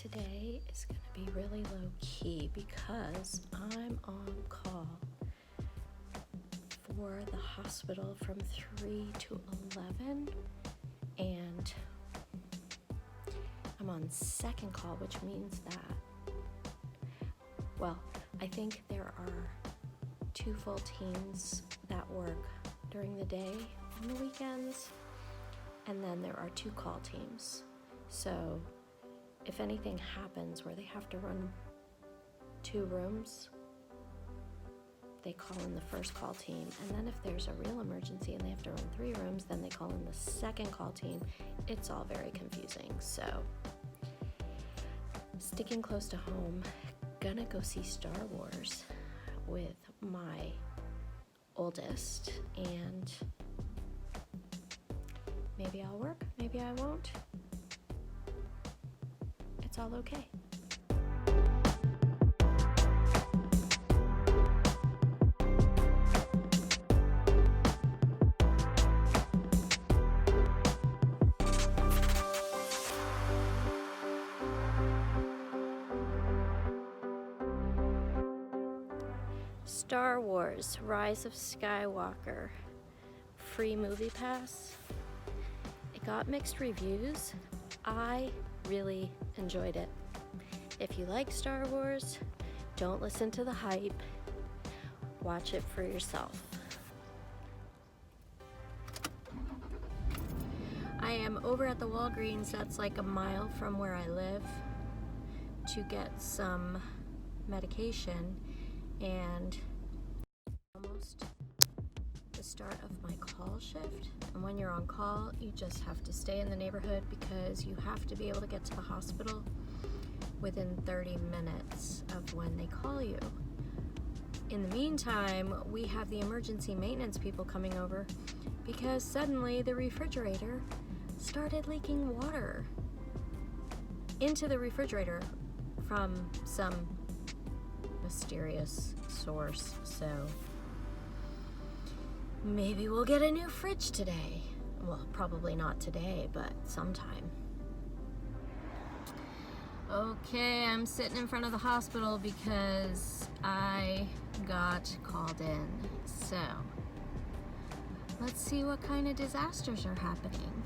Today is going to be really low key because I'm on call for the hospital from 3 to 11, and I'm on second call, which means that, well, I think there are 2 full teams that work during the day on the weekends, and then there are 2 call teams. So if anything happens where they have to run 2 rooms, they call in the first call team. And then if there's a real emergency and they have to run 3 rooms, then they call in the second call team. It's all very confusing. So sticking close to home, gonna go see Star Wars with my oldest, and maybe I'll work, maybe I won't. It's all okay. Star Wars: Rise of Skywalker free movie pass. It got mixed reviews. I really enjoyed it. If you like Star Wars, don't listen to the hype. Watch it for yourself. I am over at the Walgreens, that's like a mile from where I live, to get some medication, and almost the start of my call shift. And when you're on call, you just have to stay in the neighborhood because you have to be able to get to the hospital within 30 minutes of when they call you. In the meantime, we have the emergency maintenance people coming over because suddenly the refrigerator started leaking water into the refrigerator from some mysterious source. So maybe we'll get a new fridge today. Well, probably not today, but sometime. Okay, I'm sitting in front of the hospital because I got called in. So let's see what kind of disasters are happening.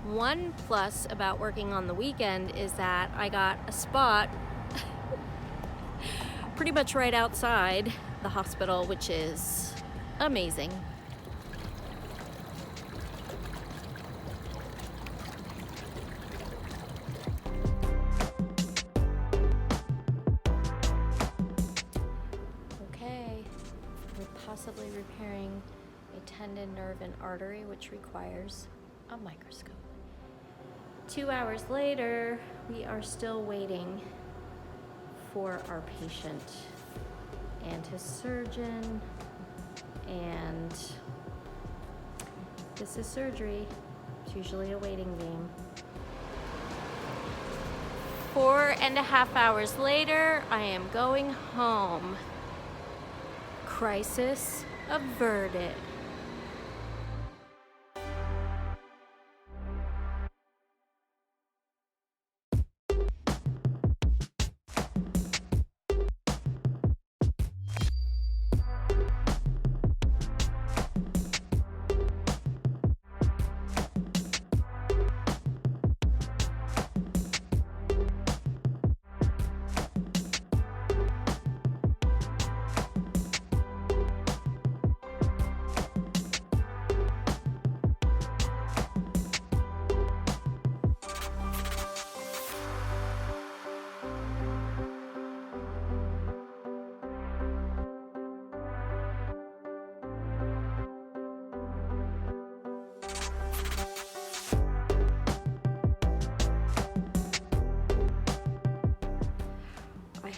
One plus about working on the weekend is that I got a spot pretty much right outside the hospital, which is amazing. Okay, we're possibly repairing a tendon, nerve, and artery, which requires a microscope. 2 hours later, we are still waiting for our patient and his surgeon, and this is surgery. It's usually a waiting game. 4.5 hours later, I am going home. Crisis averted.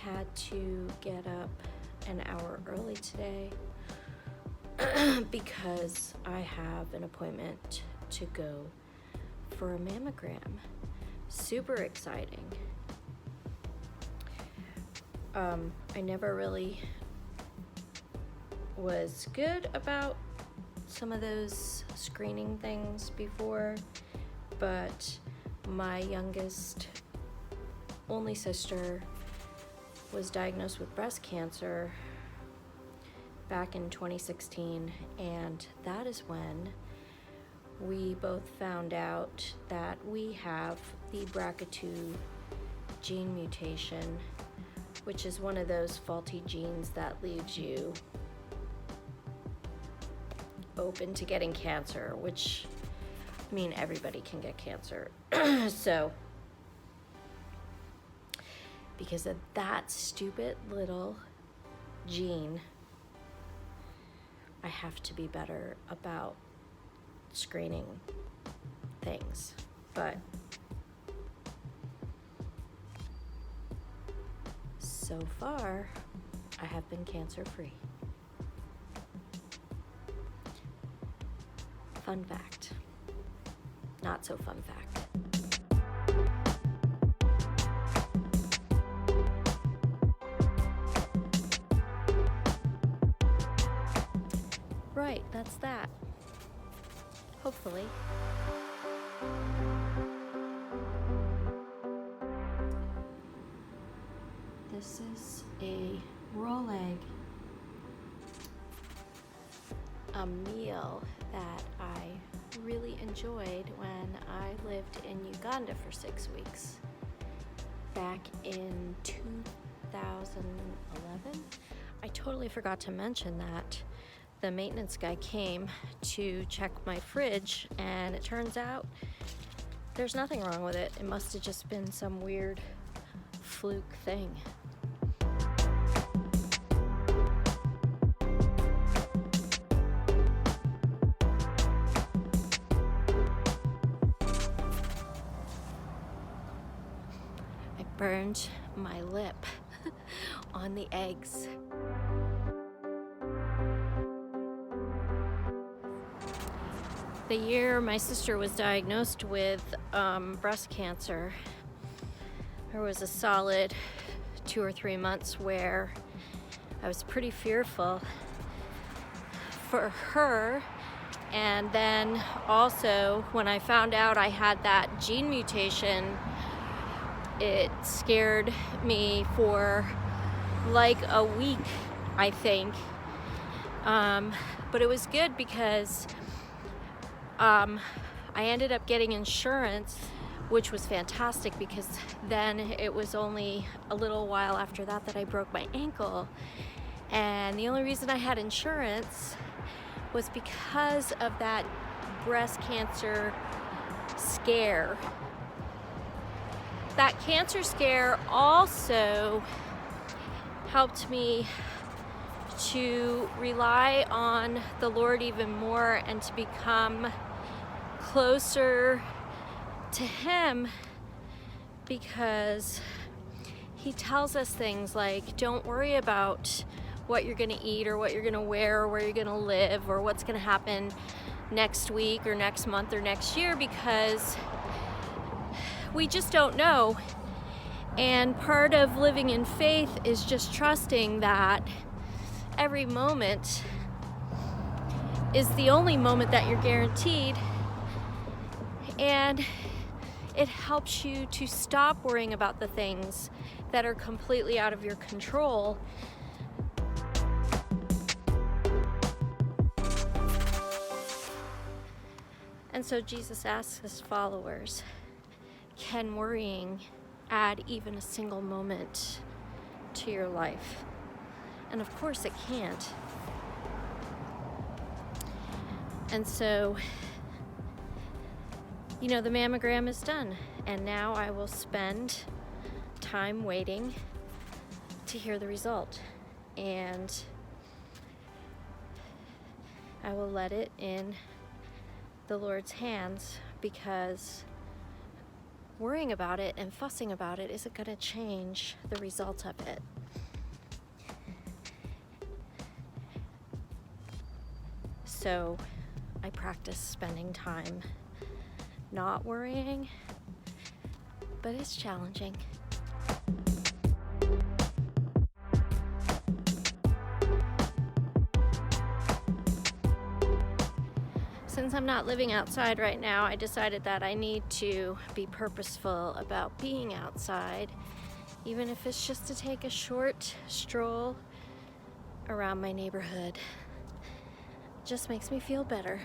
Had to get up an hour early today because I have an appointment to go for a mammogram. Super exciting. I never really was good about some of those screening things before, but my youngest only sister was diagnosed with breast cancer back in 2016, and that is when we both found out that we have the BRCA2 gene mutation, which is one of those faulty genes that leaves you open to getting cancer, which, I mean, everybody can get cancer. So, because of that stupid little gene, I have to be better about screening things. But so far, I have been cancer-free. Fun fact. Not so fun fact. Right, that's that. Hopefully. This is a raw egg, a meal that I really enjoyed when I lived in Uganda for 6 weeks back in 2011. I totally forgot to mention that the maintenance guy came to check my fridge, and it turns out there's nothing wrong with it. It must have just been some weird fluke thing. I burned my lip on the eggs. The year my sister was diagnosed with breast cancer, there was a solid 2 or 3 months where I was pretty fearful for her. And then also when I found out I had that gene mutation, it scared me for like a week, I think. But it was good because I ended up getting insurance, which was fantastic, because then it was only a little while after that that I broke my ankle. And the only reason I had insurance was because of that breast cancer scare. That cancer scare also helped me to rely on the Lord even more and to become closer to Him, because He tells us things like, don't worry about what you're gonna eat or what you're gonna wear or where you're gonna live or what's gonna happen next week or next month or next year, because we just don't know. And part of living in faith is just trusting that every moment is the only moment that you're guaranteed, and it helps you to stop worrying about the things that are completely out of your control. And so Jesus asks His followers, can worrying add even a single moment to your life? And of course it can't. And so, you know, the mammogram is done, and now I will spend time waiting to hear the result. And I will let it in the Lord's hands, because worrying about it and fussing about it isn't going to change the result of it. So I practice spending time not worrying, but it's challenging. Since I'm not living outside right now, I decided that I need to be purposeful about being outside, even if it's just to take a short stroll around my neighborhood. It just makes me feel better.